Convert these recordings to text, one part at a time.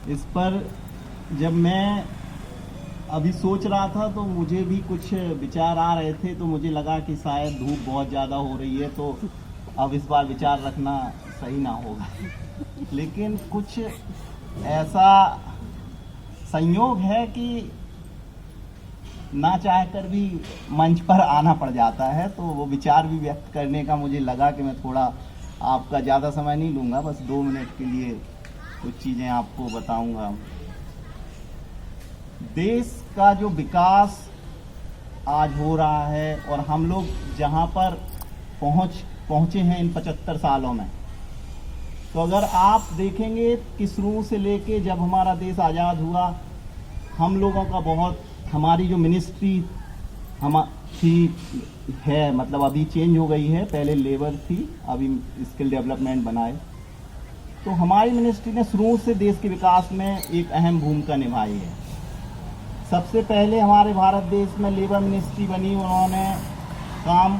इस पर जब मैं अभी सोच रहा था तो मुझे भी कुछ विचार आ रहे थे, तो मुझे लगा कि शायद धूप बहुत ज़्यादा हो रही है तो अब इस बार विचार रखना सही ना होगा। लेकिन कुछ ऐसा संयोग है कि ना चाहकर भी मंच पर आना पड़ जाता है, तो वो विचार भी व्यक्त करने का मुझे लगा कि मैं थोड़ा आपका ज़्यादा समय नहीं लूँगा, बस 2 मिनट के लिए कुछ चीज़ें आपको बताऊंगा। देश का जो विकास आज हो रहा है और हम लोग जहां पर पहुंचे हैं इन 75 सालों में, तो अगर आप देखेंगे कि शुरू से लेके जब हमारा देश आज़ाद हुआ, हम लोगों का बहुत, हमारी जो मिनिस्ट्री है, मतलब अभी चेंज हो गई है, पहले लेबर थी, अभी स्किल डेवलपमेंट बनाए, तो हमारी मिनिस्ट्री ने शुरू से देश के विकास में एक अहम भूमिका निभाई है। सबसे पहले हमारे भारत देश में लेबर मिनिस्ट्री बनी, उन्होंने काम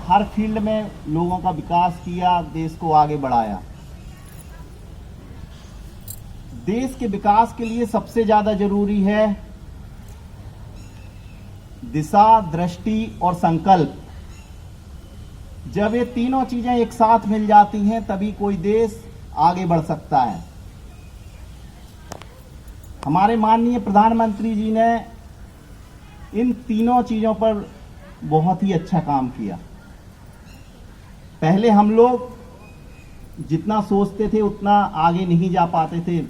हर फील्ड में लोगों का विकास किया, देश को आगे बढ़ाया। देश के विकास के लिए सबसे ज़्यादा जरूरी है दिशा, दृष्टि और संकल्प। जब ये तीनों चीजें एक साथ मिल जाती हैं तभी कोई देश आगे बढ़ सकता है। हमारे माननीय प्रधानमंत्री जी ने इन तीनों चीजों पर बहुत ही अच्छा काम किया। पहले हम लोग जितना सोचते थे उतना आगे नहीं जा पाते थे।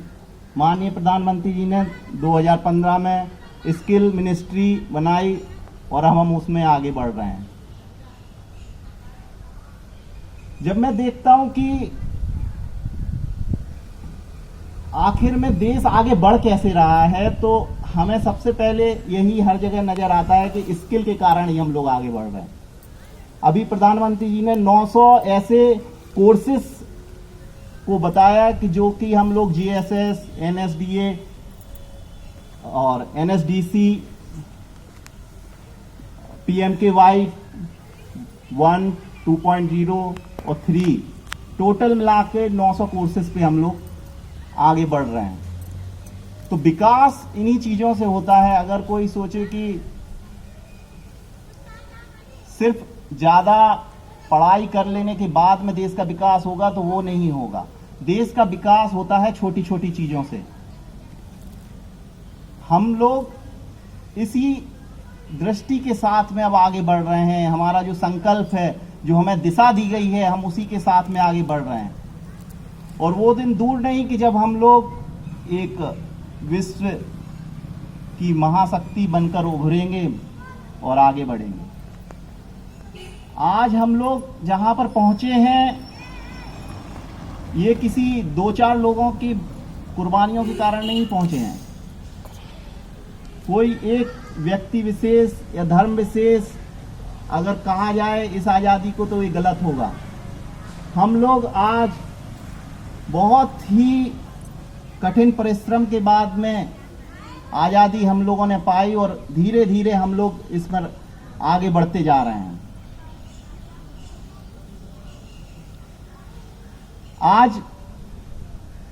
माननीय प्रधानमंत्री जी ने 2015 में स्किल मिनिस्ट्री बनाई और हम उसमें आगे बढ़ रहे हैं। जब मैं देखता हूं कि आखिर में देश आगे बढ़ कैसे रहा है, तो हमें सबसे पहले यही हर जगह नजर आता है कि स्किल के कारण ही हम लोग आगे बढ़ रहे हैं। अभी प्रधानमंत्री जी ने 900 ऐसे कोर्सेस को बताया कि जो कि हम लोग GSS, NSDA और NSDC, PMKY 1, 2.0 और 3 टोटल मिला के 900 कोर्सेज पे हम लोग आगे बढ़ रहे हैं। तो विकास इन्हीं चीजों से होता है। अगर कोई सोचे कि सिर्फ ज्यादा पढ़ाई कर लेने के बाद में देश का विकास होगा, तो वो नहीं होगा। देश का विकास होता है छोटी छोटी चीजों से। हम लोग इसी दृष्टि के साथ में अब आगे बढ़ रहे हैं। हमारा जो संकल्प है, जो हमें दिशा दी गई है, हम उसी के साथ में आगे बढ़ रहे हैं। और वो दिन दूर नहीं कि जब हम लोग एक विश्व की महाशक्ति बनकर उभरेंगे और आगे बढ़ेंगे। आज हम लोग जहां पर पहुंचे हैं, ये किसी 2-4 लोगों की कुर्बानियों के कारण नहीं पहुंचे हैं। कोई एक व्यक्ति विशेष या धर्म विशेष अगर कहा जाए इस आज़ादी को, तो ये गलत होगा। हम लोग आज बहुत ही कठिन परिश्रम के बाद में आज़ादी हम लोगों ने पाई और धीरे धीरे हम लोग इसमें आगे बढ़ते जा रहे हैं। आज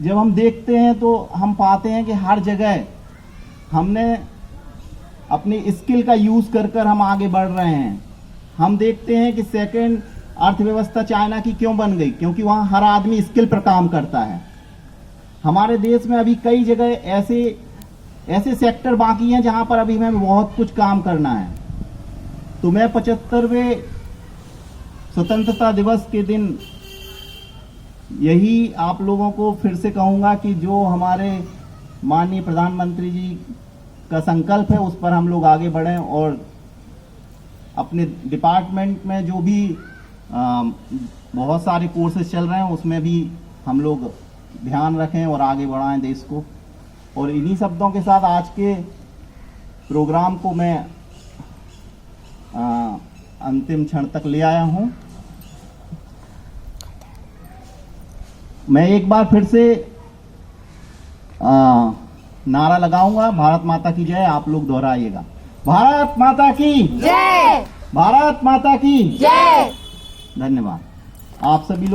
जब हम देखते हैं तो हम पाते हैं कि हर जगह हमने अपनी स्किल का यूज कर हम आगे बढ़ रहे हैं। हम देखते हैं कि सेकंड अर्थव्यवस्था चाइना की क्यों बन गई, क्योंकि वहां हर आदमी स्किल पर काम करता है। हमारे देश में अभी कई जगह ऐसे सेक्टर बाकी हैं जहां पर अभी हमें बहुत कुछ काम करना है। तो मैं 75वें स्वतंत्रता दिवस के दिन यही आप लोगों को फिर से कहूंगा कि जो हमारे माननीय प्रधानमंत्री जी का संकल्प है, उस पर हम लोग आगे बढ़ें और अपने डिपार्टमेंट में जो भी बहुत सारे कोर्सेज चल रहे हैं उसमें भी हम लोग ध्यान रखें और आगे बढ़ाएं देश को। और इन्हीं शब्दों के साथ आज के प्रोग्राम को मैं अंतिम क्षण तक ले आया हूं। मैं एक बार फिर से नारा लगाऊंगा, भारत माता की जय। आप लोग दोहराइएगा, भारत माता की जय, भारत माता की जय। धन्यवाद। आप सभी लोग